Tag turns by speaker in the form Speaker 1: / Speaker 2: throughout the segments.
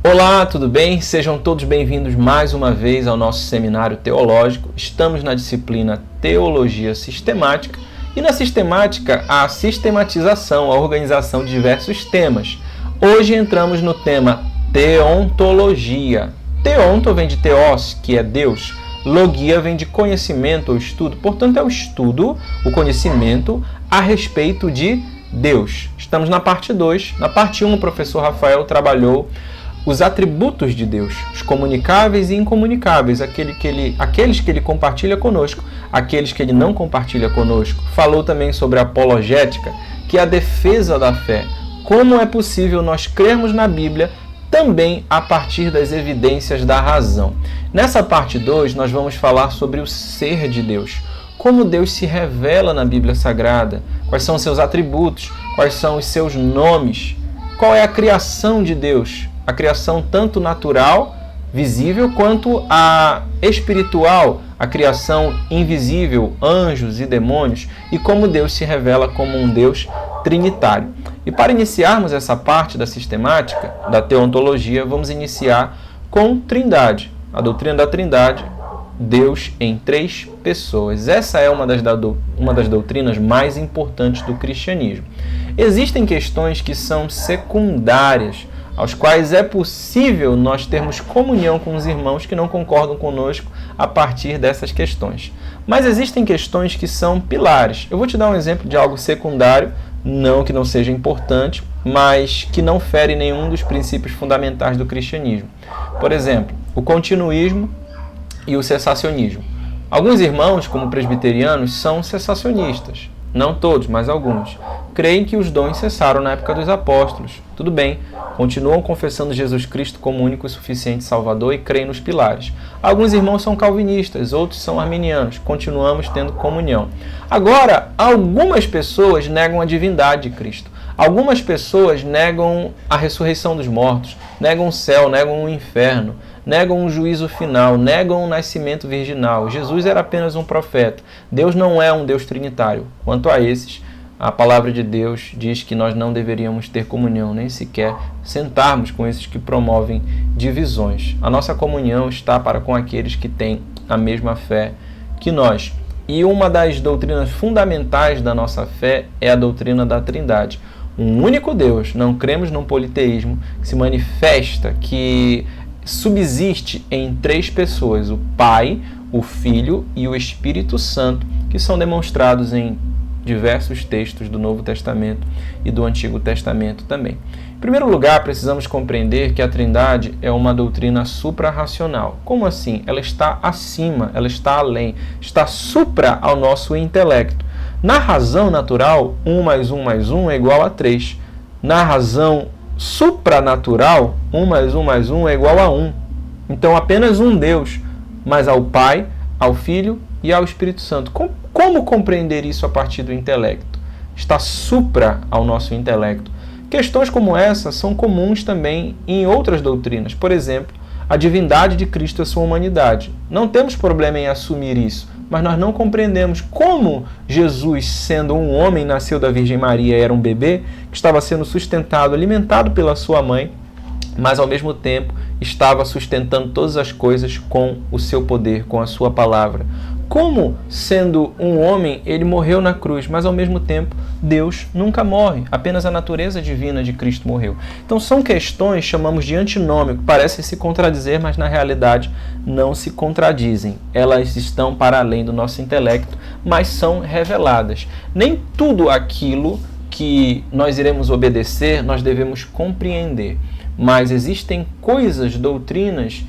Speaker 1: Olá, tudo bem? Sejam todos bem-vindos mais uma vez ao nosso seminário teológico. Estamos na disciplina Teologia Sistemática e na sistemática a sistematização, a organização de diversos temas. Hoje entramos no tema Teontologia. Teonto vem de Theos, que é Deus. Logia vem de conhecimento ou estudo. Portanto, é o estudo, o conhecimento a respeito de Deus. Estamos na parte 2. Na parte 1, o professor Rafael trabalhou os atributos de Deus, os comunicáveis e incomunicáveis, aqueles que ele compartilha conosco, aqueles que ele não compartilha conosco. Falou também sobre a apologética, que é a defesa da fé. Como é possível nós crermos na Bíblia também a partir das evidências da razão. Nessa parte 2, nós vamos falar sobre o ser de Deus. Como Deus se revela na Bíblia Sagrada, quais são os seus atributos, quais são os seus nomes, qual é a criação de Deus, a criação tanto natural, visível, quanto a espiritual, a criação invisível, anjos e demônios, e como Deus se revela como um Deus trinitário. E para iniciarmos essa parte da sistemática, da teontologia, vamos iniciar com Trindade, a doutrina da Trindade, Deus em 3 pessoas. Essa é uma das doutrinas mais importantes do cristianismo. Existem questões que são secundárias, aos quais é possível nós termos comunhão com os irmãos que não concordam conosco a partir dessas questões. Mas existem questões que são pilares. Eu vou te dar um exemplo de algo secundário, não que não seja importante, mas que não fere nenhum dos princípios fundamentais do cristianismo. Por exemplo, o continuismo e o cessacionismo. Alguns irmãos, como presbiterianos, são cessacionistas. Não todos, mas alguns. Creem que os dons cessaram na época dos apóstolos. Tudo bem, continuam confessando Jesus Cristo como único e suficiente Salvador e creem nos pilares. Alguns irmãos são calvinistas, outros são arminianos. Continuamos tendo comunhão. Agora, algumas pessoas negam a divindade de Cristo. Algumas pessoas negam a ressurreição dos mortos, negam o céu, negam o inferno, negam um juízo final, negam o nascimento virginal. Jesus era apenas um profeta. Deus não é um Deus trinitário. Quanto a esses, a palavra de Deus diz que nós não deveríamos ter comunhão, nem sequer sentarmos com esses que promovem divisões. A nossa comunhão está para com aqueles que têm a mesma fé que nós. E uma das doutrinas fundamentais da nossa fé é a doutrina da Trindade. Um único Deus, não cremos num politeísmo que se manifesta, que subsiste em 3 pessoas, o Pai, o Filho e o Espírito Santo, que são demonstrados em diversos textos do Novo Testamento e do Antigo Testamento também. Em primeiro lugar, precisamos compreender que a Trindade é uma doutrina suprarracional. Como assim? Ela está acima, ela está além, está supra ao nosso intelecto. Na razão natural, 1 mais 1 mais 1 é igual a 3. Na razão supranatural, 1 mais 1 mais 1 é igual a 1. Então, apenas um Deus, mas ao Pai, ao Filho e ao Espírito Santo. Como compreender isso a partir do intelecto? Está supra ao nosso intelecto. Questões como essa são comuns também em outras doutrinas. Por exemplo, a divindade de Cristo e a sua humanidade. Não temos problema em assumir isso, mas nós não compreendemos como Jesus, sendo um homem, nasceu da Virgem Maria, era um bebê, que estava sendo sustentado, alimentado pela sua mãe, mas ao mesmo tempo estava sustentando todas as coisas com o seu poder, com a sua palavra. Como, sendo um homem, ele morreu na cruz, mas ao mesmo tempo Deus nunca morre, apenas a natureza divina de Cristo morreu. Então são questões, chamamos de antinômio, que parecem se contradizer, mas na realidade não se contradizem. Elas estão para além do nosso intelecto, mas são reveladas. Nem tudo aquilo que nós iremos obedecer, nós devemos compreender. Mas existem coisas, doutrinas,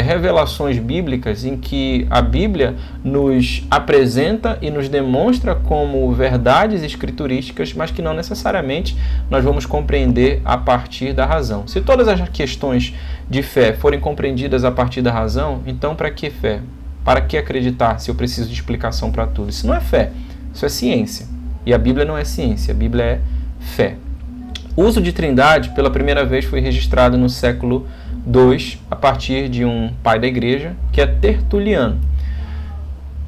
Speaker 1: revelações bíblicas em que a Bíblia nos apresenta e nos demonstra como verdades escriturísticas, mas que não necessariamente nós vamos compreender a partir da razão. Se todas as questões de fé forem compreendidas a partir da razão, então para que fé? Para que acreditar se eu preciso de explicação para tudo? Isso não é fé, isso é ciência. E a Bíblia não é ciência, a Bíblia é fé. O uso de Trindade, pela primeira vez, foi registrado no século II, a partir de um pai da igreja, que é Tertuliano.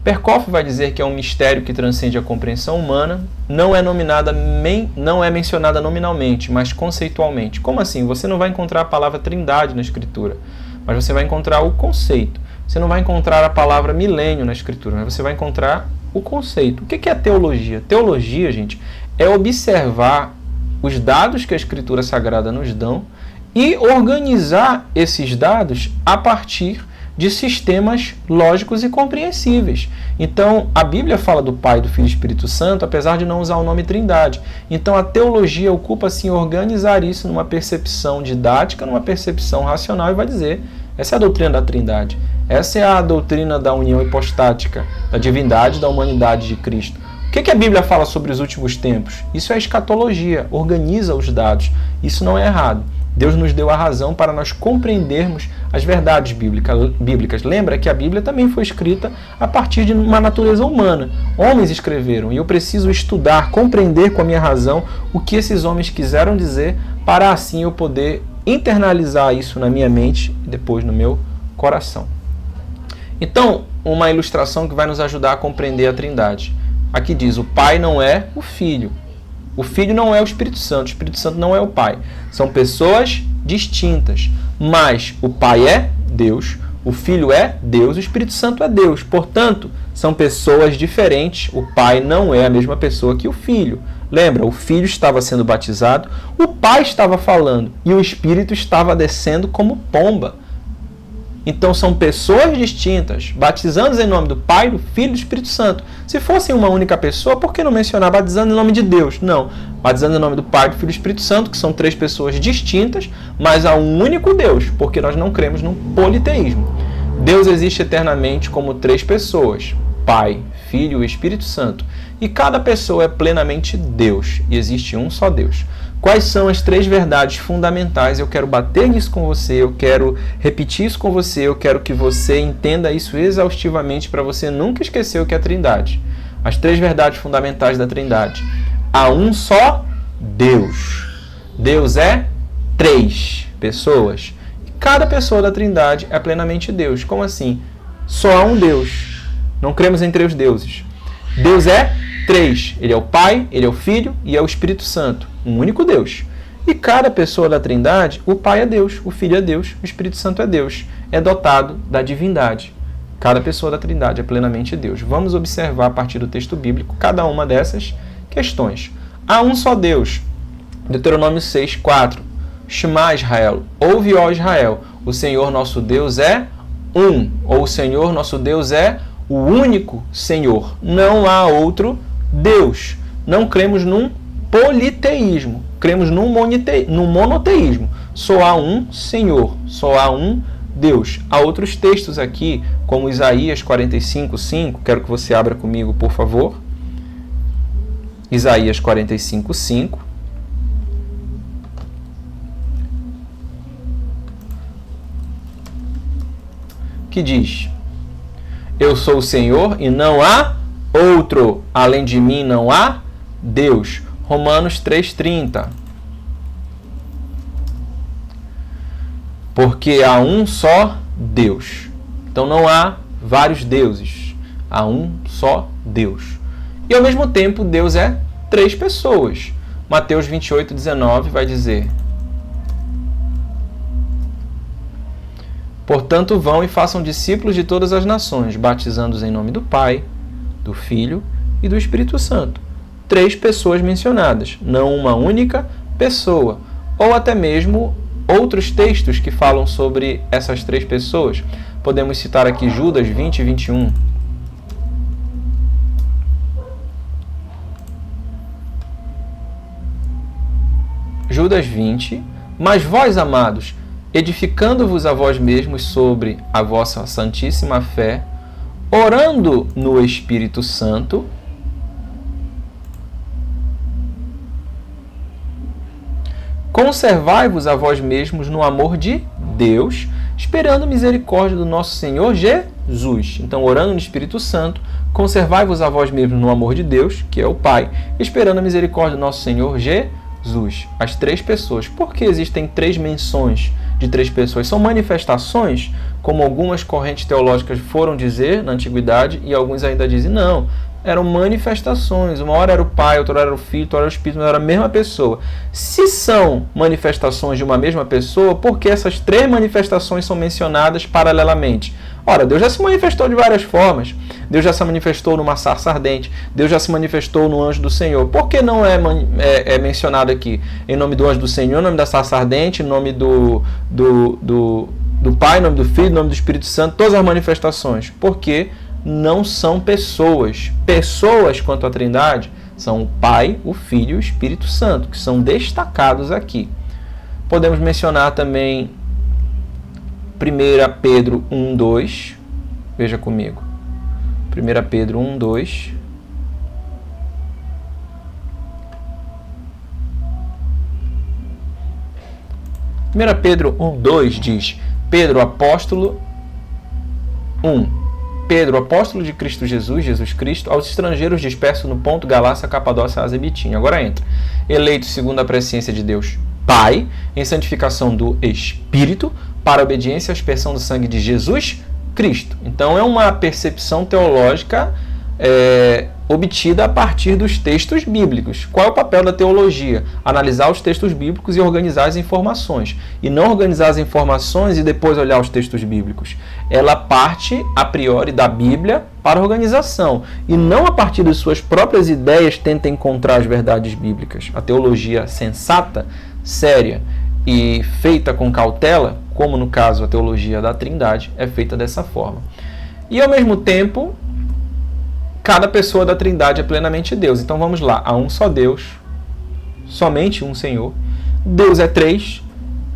Speaker 1: Perkoff vai dizer que é um mistério que transcende a compreensão humana, não é mencionada nominalmente, mas conceitualmente. Como assim? Você não vai encontrar a palavra trindade na Escritura, mas você vai encontrar o conceito. Você não vai encontrar a palavra milênio na Escritura, mas você vai encontrar o conceito. O que é teologia? Teologia, gente, é observar os dados que a Escritura Sagrada nos dão e organizar esses dados a partir de sistemas lógicos e compreensíveis. Então, a Bíblia fala do Pai, do Filho e do Espírito Santo, apesar de não usar o nome Trindade. Então, a teologia ocupa, assim, organizar isso numa percepção didática, numa percepção racional, e vai dizer, essa é a doutrina da Trindade. Essa é a doutrina da união hipostática, da divindade e da humanidade de Cristo. O que a Bíblia fala sobre os últimos tempos? Isso é escatologia, organiza os dados. Isso não é errado. Deus nos deu a razão para nós compreendermos as verdades bíblicas. Lembra que a Bíblia também foi escrita a partir de uma natureza humana. Homens escreveram, e eu preciso estudar, compreender com a minha razão o que esses homens quiseram dizer, para assim eu poder internalizar isso na minha mente e depois no meu coração. Então, uma ilustração que vai nos ajudar a compreender a Trindade. Aqui diz, o Pai não é o Filho. O Filho não é o Espírito Santo não é o Pai. São pessoas distintas, mas o Pai é Deus, o Filho é Deus, o Espírito Santo é Deus. Portanto, são pessoas diferentes. O Pai não é a mesma pessoa que o Filho. Lembra, o Filho estava sendo batizado, o Pai estava falando e o Espírito estava descendo como pomba. Então são pessoas distintas, batizando em nome do Pai, do Filho e do Espírito Santo. Se fossem uma única pessoa, por que não mencionar batizando em nome de Deus? Não, batizando em nome do Pai, do Filho e do Espírito Santo, que são três pessoas distintas, mas há um único Deus, porque nós não cremos no politeísmo. Deus existe eternamente como três pessoas, Pai, Filho e Espírito Santo. E cada pessoa é plenamente Deus, e existe um só Deus. Quais são as três verdades fundamentais? Eu quero bater nisso com você, eu quero repetir isso com você, eu quero que você entenda isso exaustivamente para você nunca esquecer o que é a Trindade. As três verdades fundamentais da Trindade. Há um só Deus. Deus é três pessoas. Cada pessoa da Trindade é plenamente Deus. Como assim? Só há um Deus. Não cremos em três deuses. Deus é três. Ele é o Pai, Ele é o Filho e é o Espírito Santo. Um único Deus. E cada pessoa da Trindade, o Pai é Deus, o Filho é Deus, o Espírito Santo é Deus. É dotado da divindade. Cada pessoa da Trindade é plenamente Deus. Vamos observar a partir do texto bíblico cada uma dessas questões. Há um só Deus. Deuteronômio 6, 4. Shema Israel. Ouve, ó Israel, o Senhor nosso Deus é um. Ou o Senhor nosso Deus é o único Senhor. Não há outro Deus. Não cremos num politeísmo. Cremos num monoteísmo. Só há um Senhor. Só há um Deus. Há outros textos aqui, como Isaías 45, 5. Quero que você abra comigo, por favor. Isaías 45, 5. Que diz: Eu sou o Senhor e não há outro. Além de mim não há Deus. Romanos 3,30. Porque há um só Deus. Então não há vários deuses. Há um só Deus. E ao mesmo tempo Deus é três pessoas. Mateus 28,19 vai dizer: Portanto, vão e façam discípulos de todas as nações, batizando-os em nome do Pai, do Filho e do Espírito Santo. Três pessoas mencionadas, não uma única pessoa. Ou até mesmo outros textos que falam sobre essas três pessoas. Podemos citar aqui Judas 20 e 21. Judas 20. Mas vós, amados, edificando-vos a vós mesmos sobre a vossa santíssima fé, orando no Espírito Santo, conservai-vos a vós mesmos no amor de Deus, esperando a misericórdia do nosso Senhor Jesus. Então, orando no Espírito Santo, conservai-vos a vós mesmos no amor de Deus, que é o Pai, esperando a misericórdia do nosso Senhor Jesus. As três pessoas. Por que existem três menções de 3 pessoas. São manifestações, como algumas correntes teológicas foram dizer na antiguidade, e alguns ainda dizem não. Eram manifestações. Uma hora era o Pai, outra hora era o Filho, outra hora era o Espírito, mas era a mesma pessoa. Se são manifestações de uma mesma pessoa, por que essas 3 manifestações são mencionadas paralelamente? Ora, Deus já se manifestou de várias formas. Deus já se manifestou numa sarça ardente. Deus já se manifestou no anjo do Senhor. Por que não é mencionado aqui? Em nome do anjo do Senhor, em nome da sarça ardente, em nome do Pai, em nome do Filho, em nome do Espírito Santo, todas as manifestações. Porque não são pessoas. Pessoas quanto à Trindade são o Pai, o Filho e o Espírito Santo, que são destacados aqui. Podemos mencionar também 1 Pedro 1:2. Veja comigo. 1 Pedro 1:2. Pedro 1:2 diz: Pedro, apóstolo de Cristo Jesus Cristo, aos estrangeiros dispersos no Ponto, Galácia, Capadócia, Ásia e Bitínia. Agora entra. Eleitos segundo a presciência de Deus Pai, em santificação do Espírito, para a obediência à aspersão do sangue de Jesus Cristo. Então é uma percepção teológica obtida a partir dos textos bíblicos. Qual é o papel da teologia? Analisar os textos bíblicos e organizar as informações. E não organizar as informações e depois olhar os textos bíblicos. Ela parte, a priori, da Bíblia para a organização. E não a partir de suas próprias ideias tenta encontrar as verdades bíblicas. A teologia sensata, séria e feita com cautela, como no caso a teologia da Trindade, é feita dessa forma. E ao mesmo tempo, cada pessoa da Trindade é plenamente Deus. Então vamos lá, há um só Deus, somente um Senhor. Deus é 3,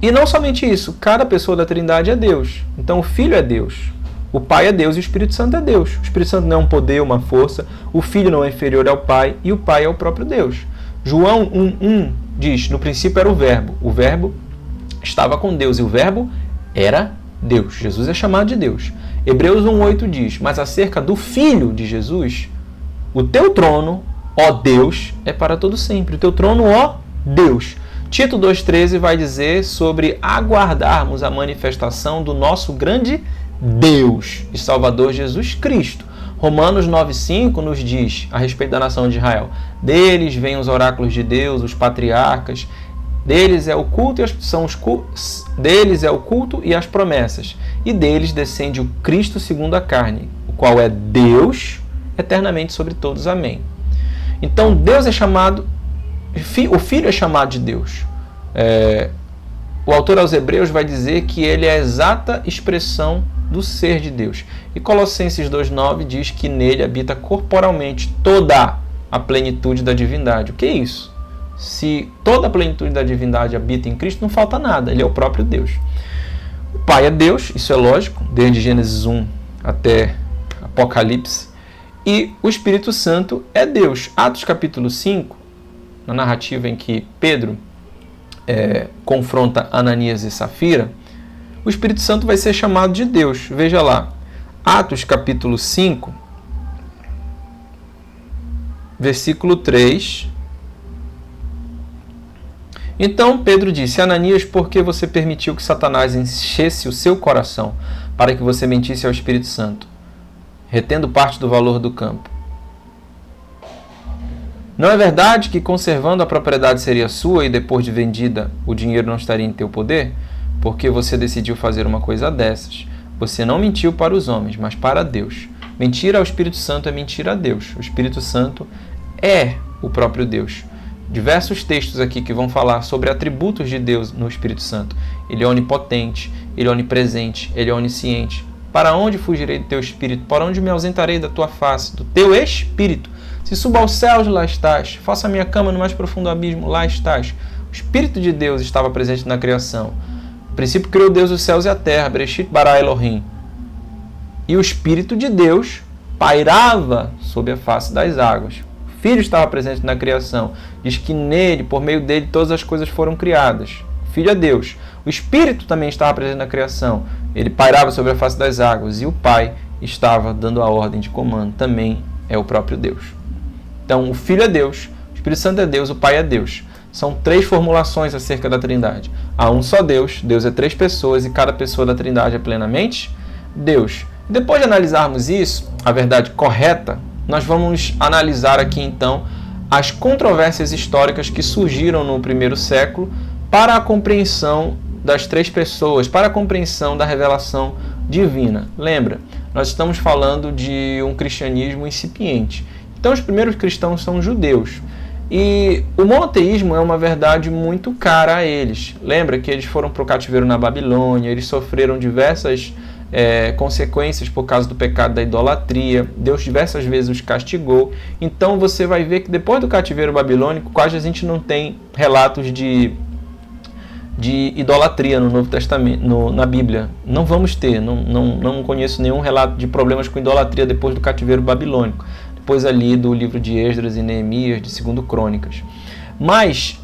Speaker 1: e não somente isso, cada pessoa da Trindade é Deus. Então o Filho é Deus, o Pai é Deus e o Espírito Santo é Deus. O Espírito Santo não é um poder, uma força, o Filho não é inferior ao Pai e o Pai é o próprio Deus. João 1:1 diz, no princípio era o Verbo estava com Deus e o Verbo era Deus. Jesus é chamado de Deus. Hebreus 1:8 diz, mas acerca do Filho de Jesus, o teu trono, ó Deus, é para todo sempre. O teu trono, ó Deus. Tito 2:13 vai dizer sobre aguardarmos a manifestação do nosso grande Deus e Salvador Jesus Cristo. Romanos 9:5 nos diz a respeito da nação de Israel, deles vêm os oráculos de Deus, os patriarcas, deles é o culto e as promessas, e deles descende o Cristo segundo a carne, o qual é Deus eternamente sobre todos. Amém. Então Deus é chamado, o Filho é chamado de Deus. O autor aos Hebreus vai dizer que ele é a exata expressão do ser de Deus. E Colossenses 2:9 diz que nele habita corporalmente toda a plenitude da divindade. O que é isso? Se toda a plenitude da divindade habita em Cristo, não falta nada. Ele é o próprio Deus. O Pai é Deus, isso é lógico, desde Gênesis 1 até Apocalipse. E o Espírito Santo é Deus. Atos capítulo 5, na narrativa em que Pedro confronta Ananias e Safira, o Espírito Santo vai ser chamado de Deus. Veja lá, Atos capítulo 5, versículo 3. Então Pedro disse, Ananias, por que você permitiu que Satanás enchesse o seu coração para que você mentisse ao Espírito Santo, retendo parte do valor do campo? Não é verdade que conservando a propriedade seria sua e depois de vendida o dinheiro não estaria em teu poder? Porque você decidiu fazer uma coisa dessas. Você não mentiu para os homens, mas para Deus. Mentir ao Espírito Santo é mentir a Deus. O Espírito Santo é o próprio Deus. Diversos textos aqui que vão falar sobre atributos de Deus no Espírito Santo. Ele é onipotente, ele é onipresente, ele é onisciente. Para onde fugirei do teu espírito? Para onde me ausentarei da tua face? Do teu espírito. Se subo aos céus, lá estás. Faça a minha cama no mais profundo abismo, lá estás. O Espírito de Deus estava presente na criação. No princípio criou Deus os céus e a terra, Bereshit bara Elohim. E o Espírito de Deus pairava sobre a face das águas. O Filho estava presente na criação. Diz que nele, por meio dele, todas as coisas foram criadas. O Filho é Deus. O Espírito também estava presente na criação. Ele pairava sobre a face das águas. E o Pai estava dando a ordem de comando. Também é o próprio Deus. Então, o Filho é Deus, o Espírito Santo é Deus, o Pai é Deus. São 3 formulações acerca da Trindade. Há um só Deus, Deus é 3 pessoas e cada pessoa da Trindade é plenamente Deus. Depois de analisarmos isso, a verdade correta, nós vamos analisar aqui então as controvérsias históricas que surgiram no primeiro século para a compreensão das 3 pessoas, para a compreensão da revelação divina. Lembra, nós estamos falando de um cristianismo incipiente. Então os primeiros cristãos são judeus. E o monoteísmo é uma verdade muito cara a eles. Lembra que eles foram para o cativeiro na Babilônia, eles sofreram diversas consequências por causa do pecado da idolatria. Deus diversas vezes os castigou. Então você vai ver que depois do cativeiro babilônico, quase a gente não tem relatos de idolatria no Novo Testamento, na Bíblia. Não vamos ter, não conheço nenhum relato de problemas com idolatria depois do cativeiro babilônico. Depois ali do livro de Esdras e Neemias, de 2 Crônicas. Mas,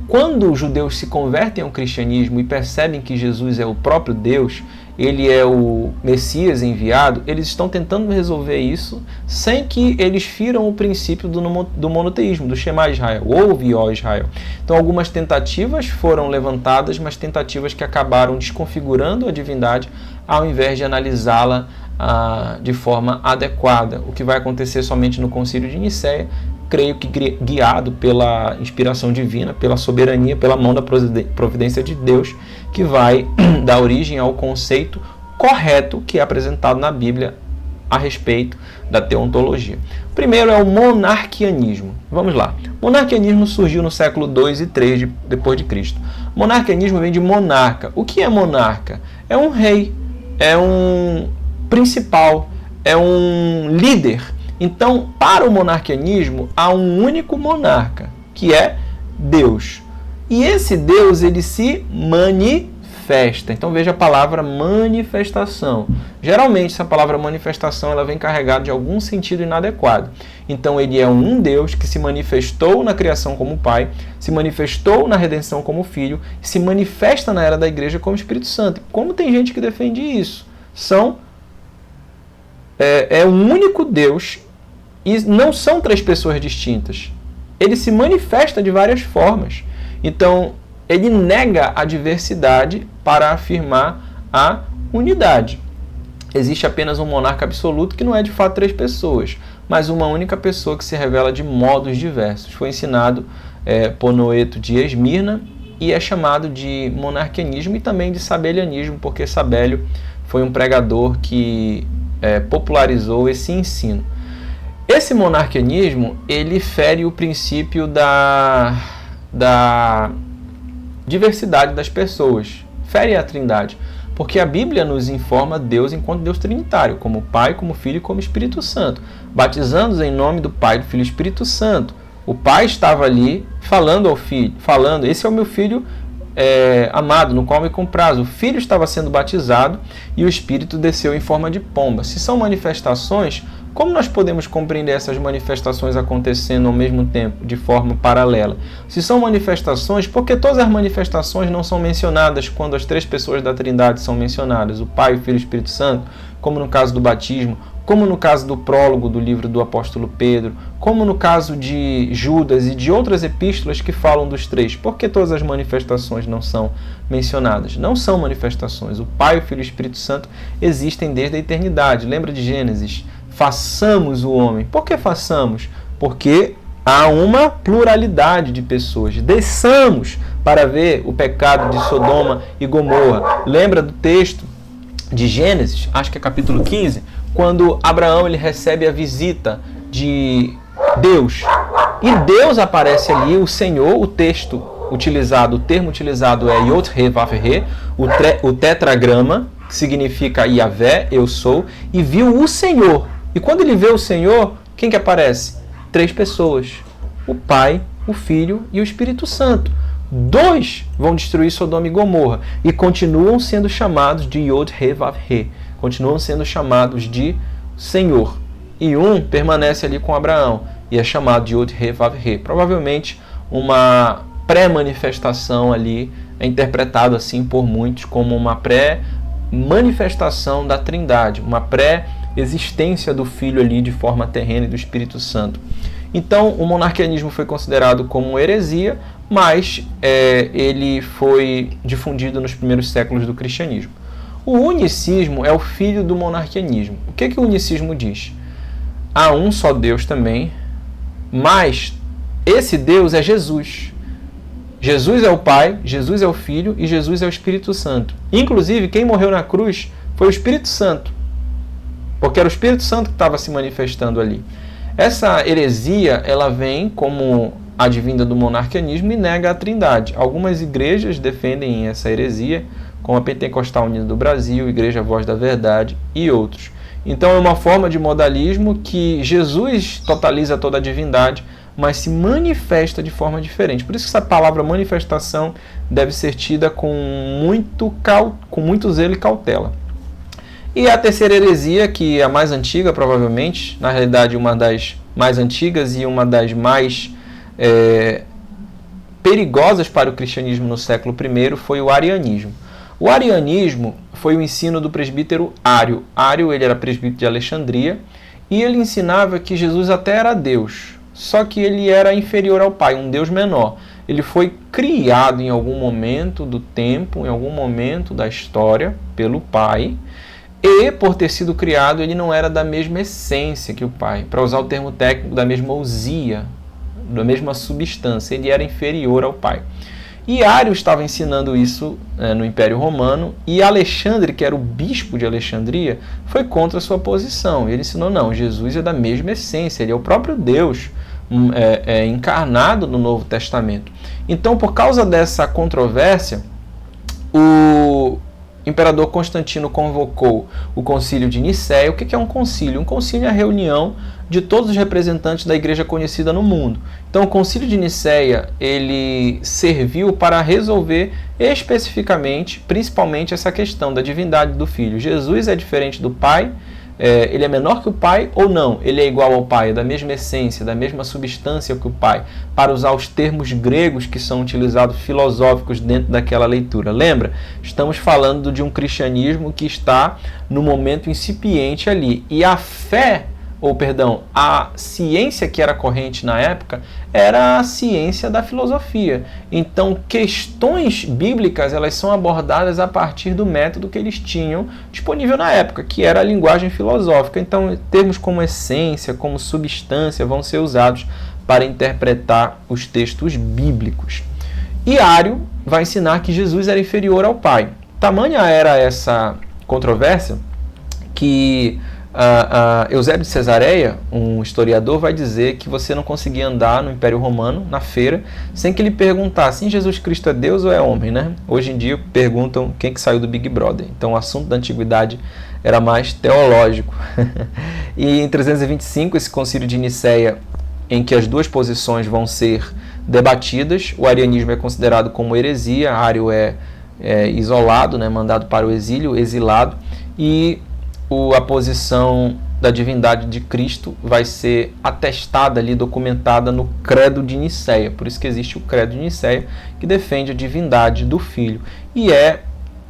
Speaker 1: quando os judeus se convertem ao cristianismo e percebem que Jesus é o próprio Deus, ele é o Messias enviado, eles estão tentando resolver isso sem que eles firam o princípio do monoteísmo, do Shema Israel, ouve, ó Israel. Então algumas tentativas foram levantadas, mas tentativas que acabaram desconfigurando a divindade ao invés de analisá-la de forma adequada, o que vai acontecer somente no Concílio de Nicéia, creio que guiado pela inspiração divina, pela soberania, pela mão da providência de Deus, que vai dar origem ao conceito correto que é apresentado na Bíblia a respeito da teontologia. O primeiro é o monarquianismo. Vamos lá. O monarquianismo surgiu no século 2 e 3 depois de Cristo. O monarquianismo vem de monarca. O que é monarca? É um rei, é um principal, é um líder. Então, para o monarquianismo, há um único monarca, que é Deus. E esse Deus, ele se manifesta. Então, veja a palavra manifestação. Geralmente, essa palavra manifestação ela vem carregada de algum sentido inadequado. Então, ele é um Deus que se manifestou na criação como Pai, se manifestou na redenção como Filho, e se manifesta na era da Igreja como Espírito Santo. Como tem gente que defende isso? É um único Deus e não são 3 pessoas distintas. Ele se manifesta de várias formas. Então, ele nega a diversidade para afirmar a unidade. Existe apenas um monarca absoluto que não é de fato 3 pessoas, mas uma única pessoa que se revela de modos diversos. Foi ensinado por Noeto de Esmirna e é chamado de monarquianismo e também de sabelianismo, porque Sabélio foi um pregador que popularizou esse ensino. Esse monarquianismo, ele fere o princípio da diversidade das pessoas, fere a Trindade, porque a Bíblia nos informa Deus enquanto Deus trinitário, como Pai, como Filho e como Espírito Santo, batizando-os em nome do Pai, do Filho e Espírito Santo. O Pai estava ali falando ao Filho, esse é o meu Filho amado, no qual me comprazo. O Filho estava sendo batizado e o Espírito desceu em forma de pomba. Se são manifestações, como nós podemos compreender essas manifestações acontecendo ao mesmo tempo, de forma paralela? Se são manifestações, por que todas as manifestações não são mencionadas quando as 3 pessoas da Trindade são mencionadas? O Pai, o Filho e o Espírito Santo, como no caso do batismo, como no caso do prólogo do livro do apóstolo Pedro, como no caso de Judas e de outras epístolas que falam dos 3. Por que todas as manifestações não são mencionadas? Não são manifestações. O Pai, o Filho e o Espírito Santo existem desde a eternidade. Lembra de Gênesis? Façamos o homem. Por que façamos? Porque há uma pluralidade de pessoas. Desçamos para ver o pecado de Sodoma e Gomorra. Lembra do texto de Gênesis, acho que é capítulo 15, quando Abraão ele recebe a visita de Deus. E Deus aparece ali, o Senhor, o termo utilizado é Yod-He-Vav-He, o tetragrama, que significa Yahvé, eu sou, e viu o Senhor. E quando ele vê o Senhor, quem que aparece? 3 pessoas. O Pai, o Filho e o Espírito Santo. 2 vão destruir Sodoma e Gomorra e continuam sendo chamados de Yod-He-Vav-He. Continuam sendo chamados de Senhor. E um permanece ali com Abraão e é chamado de Yod-He-Vav-He. Provavelmente uma pré-manifestação ali, é interpretado assim por muitos como uma pré-manifestação da Trindade, uma pré-existência do Filho ali de forma terrena e do Espírito Santo. Então, o monarquianismo foi considerado como heresia, mas ele foi difundido nos primeiros séculos do cristianismo. O unicismo é o filho do monarquianismo. O que o unicismo diz? Há um só Deus também, mas esse Deus é Jesus. Jesus é o Pai, Jesus é o Filho e Jesus é o Espírito Santo. Inclusive, quem morreu na cruz foi o Espírito Santo, porque era o Espírito Santo que estava se manifestando ali. Essa heresia, ela vem como advinda do monarquianismo e nega a Trindade. Algumas igrejas defendem essa heresia, como a Pentecostal Unida do Brasil, Igreja Voz da Verdade e outros. Então é uma forma de modalismo que Jesus totaliza toda a divindade, mas se manifesta de forma diferente. Por isso que essa palavra manifestação deve ser tida com muito zelo e cautela. E a terceira heresia, que é a mais antiga, provavelmente, na realidade uma das mais antigas e uma das mais perigosas para o cristianismo no século I, foi o arianismo. O arianismo foi o ensino do presbítero Ário. Ário, ele era presbítero de Alexandria e ele ensinava que Jesus até era Deus, só que ele era inferior ao Pai, um Deus menor. Ele foi criado em algum momento do tempo, em algum momento da história, pelo Pai, e por ter sido criado, ele não era da mesma essência que o Pai. Para usar o termo técnico, da mesma ousia, da mesma substância, ele era inferior ao Pai. E Ário estava ensinando isso no Império Romano, e Alexandre, que era o bispo de Alexandria, foi contra a sua posição. Ele ensinou, não, Jesus é da mesma essência, ele é o próprio Deus encarnado no Novo Testamento. Então, por causa dessa controvérsia, o imperador Constantino convocou o concílio de Nicéia. O que é um concílio? Um concílio é a reunião de todos os representantes da igreja conhecida no mundo. Então, o concílio de Nicéia, ele serviu para resolver especificamente, principalmente, essa questão da divindade do Filho. Jesus é diferente do Pai? Ele é menor que o Pai ou não? Ele é igual ao Pai, é da mesma essência, da mesma substância que o Pai, para usar os termos gregos que são utilizados filosóficos dentro daquela leitura. Lembra? Estamos falando de um cristianismo que está no momento incipiente ali. E a fé, a ciência que era corrente na época era a ciência da filosofia. Então, questões bíblicas, elas são abordadas a partir do método que eles tinham disponível na época, que era a linguagem filosófica. Então, termos como essência, como substância, vão ser usados para interpretar os textos bíblicos. E Ário vai ensinar que Jesus era inferior ao Pai. Tamanha era essa controvérsia que Eusébio de Cesareia, um historiador, vai dizer que você não conseguia andar no Império Romano, na feira, sem que ele perguntasse, Jesus Cristo é Deus ou é homem, né? Hoje em dia perguntam quem que saiu do Big Brother. Então o assunto da antiguidade era mais teológico. E em 325, esse concílio de Nicéia, em que as duas posições vão ser debatidas, o arianismo é considerado como heresia, Ário é isolado, né? Mandado para o exílio, exilado, e a posição da divindade de Cristo vai ser atestada ali, documentada no Credo de Nicéia. Por isso que existe o Credo de Nicéia, que defende a divindade do Filho. E é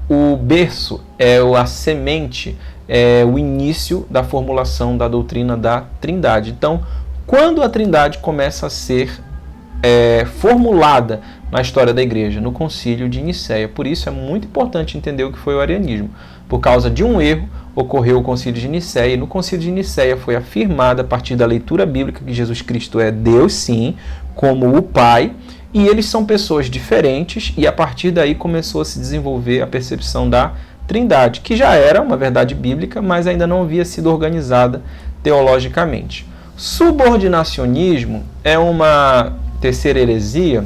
Speaker 1: o berço, é a semente, é o início da formulação da doutrina da Trindade. Então, quando a Trindade começa a ser formulada na história da Igreja? No Concílio de Nicéia. Por isso é muito importante entender o que foi o arianismo. Por causa de um erro, ocorreu o Concílio de Nicéia, e no Concílio de Nicéia foi afirmada, a partir da leitura bíblica, que Jesus Cristo é Deus, sim, como o Pai, e eles são pessoas diferentes, e a partir daí começou a se desenvolver a percepção da Trindade, que já era uma verdade bíblica, mas ainda não havia sido organizada teologicamente. Subordinacionismo é uma terceira heresia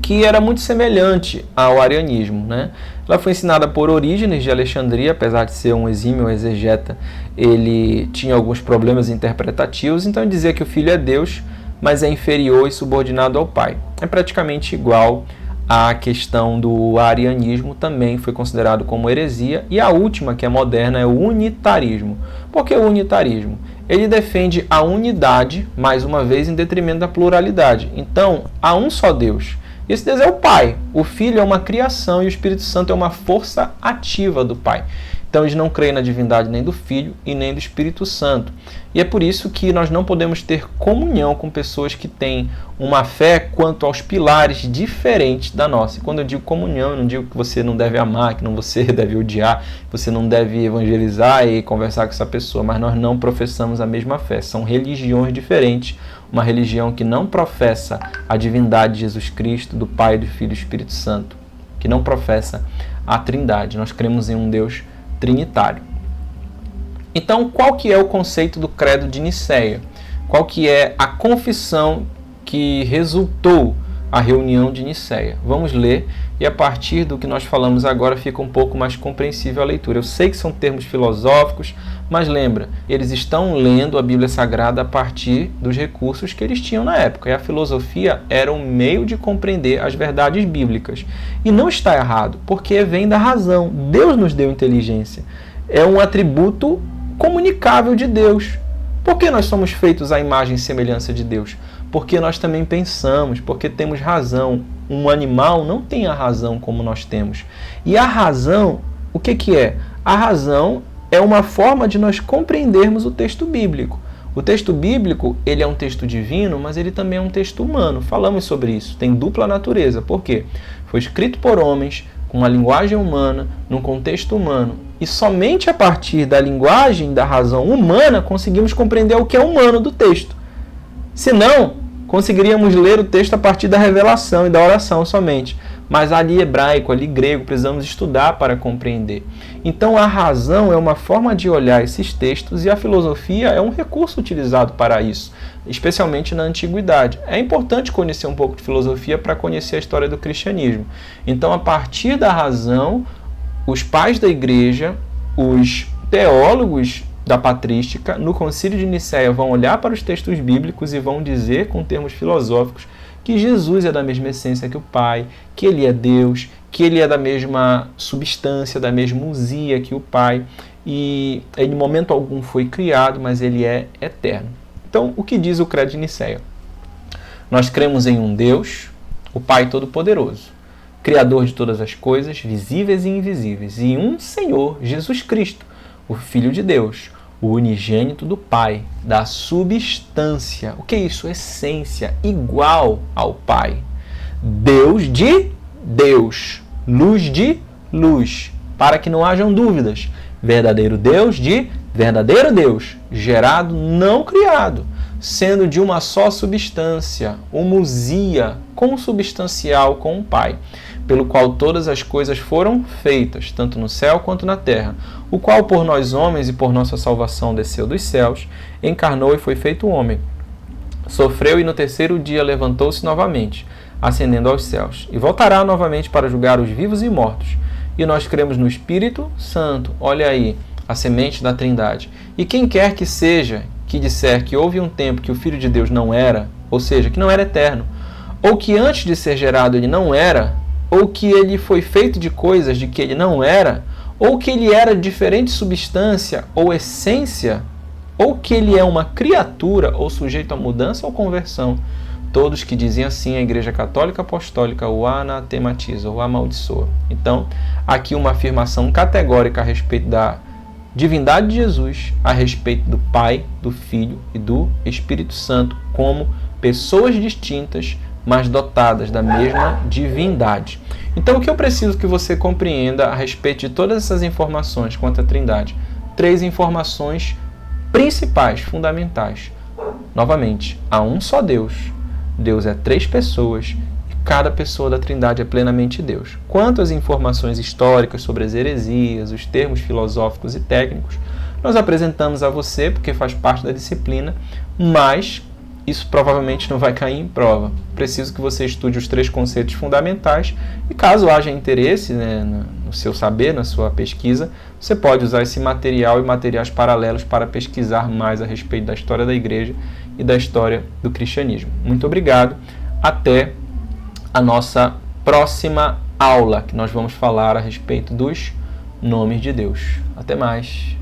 Speaker 1: que era muito semelhante ao arianismo, né? Ela foi ensinada por Orígenes de Alexandria, apesar de ser um exímio exegeta, ele tinha alguns problemas interpretativos, então ele dizia que o Filho é Deus, mas é inferior e subordinado ao Pai. É praticamente igual à questão do arianismo, também foi considerado como heresia, e a última, que é moderna, é o unitarismo. Por que o unitarismo? Ele defende a unidade, mais uma vez, em detrimento da pluralidade. Então, há um só Deus. Esse Deus é o Pai. O Filho é uma criação e o Espírito Santo é uma força ativa do Pai. Então eles não creem na divindade nem do Filho e nem do Espírito Santo. E é por isso que nós não podemos ter comunhão com pessoas que têm uma fé quanto aos pilares diferentes da nossa. E quando eu digo comunhão, eu não digo que você não deve amar, que você deve odiar, que você não deve evangelizar e conversar com essa pessoa, mas nós não professamos a mesma fé. São religiões diferentes. Uma religião que não professa a divindade de Jesus Cristo, do Pai, do Filho e do Espírito Santo, que não professa a Trindade. Nós cremos em um Deus trinitário. Então, qual que é o conceito do credo de Nicéia? Qual que é a confissão que resultou a reunião de Nicéia? Vamos ler e a partir do que nós falamos agora fica um pouco mais compreensível a leitura. Eu sei que são termos filosóficos, mas lembra, eles estão lendo a Bíblia Sagrada a partir dos recursos que eles tinham na época. E a filosofia era um meio de compreender as verdades bíblicas. E não está errado, porque vem da razão. Deus nos deu inteligência. É um atributo comunicável de Deus. Por que nós somos feitos à imagem e semelhança de Deus? Porque nós também pensamos, porque temos razão. Um animal não tem a razão como nós temos. E a razão, o que é? A razão é uma forma de nós compreendermos o texto bíblico. O texto bíblico, ele é um texto divino, mas ele também é um texto humano. Falamos sobre isso. Tem dupla natureza. Por quê? Foi escrito por homens, com uma linguagem humana, num contexto humano. E somente a partir da linguagem, da razão humana, conseguimos compreender o que é humano do texto. Senão, conseguiríamos ler o texto a partir da revelação e da oração somente. Mas ali hebraico, ali grego, precisamos estudar para compreender. Então a razão é uma forma de olhar esses textos e a filosofia é um recurso utilizado para isso, especialmente na antiguidade. É importante conhecer um pouco de filosofia para conhecer a história do cristianismo. Então, a partir da razão, os pais da igreja, os teólogos da patrística, no Concílio de Nicéia, vão olhar para os textos bíblicos e vão dizer, com termos filosóficos, que Jesus é da mesma essência que o Pai, que Ele é Deus, que Ele é da mesma substância, da mesma usia que o Pai, e em momento algum foi criado, mas Ele é eterno. Então, o que diz o Credo de Nicéia? Nós cremos em um Deus, o Pai Todo-Poderoso, Criador de todas as coisas, visíveis e invisíveis, e um Senhor, Jesus Cristo, o Filho de Deus, o unigênito do Pai, da substância. O que é isso? Essência, igual ao Pai. Deus de Deus, luz de luz, para que não hajam dúvidas. Verdadeiro Deus de verdadeiro Deus, gerado, não criado, sendo de uma só substância, homoousia, consubstancial com o Pai, pelo qual todas as coisas foram feitas, tanto no céu quanto na terra, o qual por nós homens e por nossa salvação desceu dos céus, encarnou e foi feito homem. Sofreu e no terceiro dia levantou-se novamente, ascendendo aos céus, e voltará novamente para julgar os vivos e mortos. E nós cremos no Espírito Santo, olha aí, a semente da Trindade. E quem quer que seja que disser que houve um tempo que o Filho de Deus não era, ou seja, que não era eterno, ou que antes de ser gerado ele não era, ou que ele foi feito de coisas de que ele não era, ou que ele era diferente substância ou essência, ou que ele é uma criatura ou sujeito a mudança ou conversão. Todos que dizem assim, a Igreja Católica Apostólica o anatematiza, o amaldiçoa. Então, aqui uma afirmação categórica a respeito da divindade de Jesus, a respeito do Pai, do Filho e do Espírito Santo, como pessoas distintas, mas dotadas da mesma divindade. Então, o que eu preciso que você compreenda a respeito de todas essas informações quanto à Trindade? 3 informações principais, fundamentais. Novamente, há um só Deus. Deus é 3 pessoas e cada pessoa da Trindade é plenamente Deus. Quanto às informações históricas sobre as heresias, os termos filosóficos e técnicos, nós apresentamos a você porque faz parte da disciplina, mas isso provavelmente não vai cair em prova. Preciso que você estude os 3 conceitos fundamentais e caso haja interesse, no seu saber, na sua pesquisa, você pode usar esse material e materiais paralelos para pesquisar mais a respeito da história da Igreja e da história do cristianismo. Muito obrigado. Até a nossa próxima aula, que nós vamos falar a respeito dos nomes de Deus. Até mais.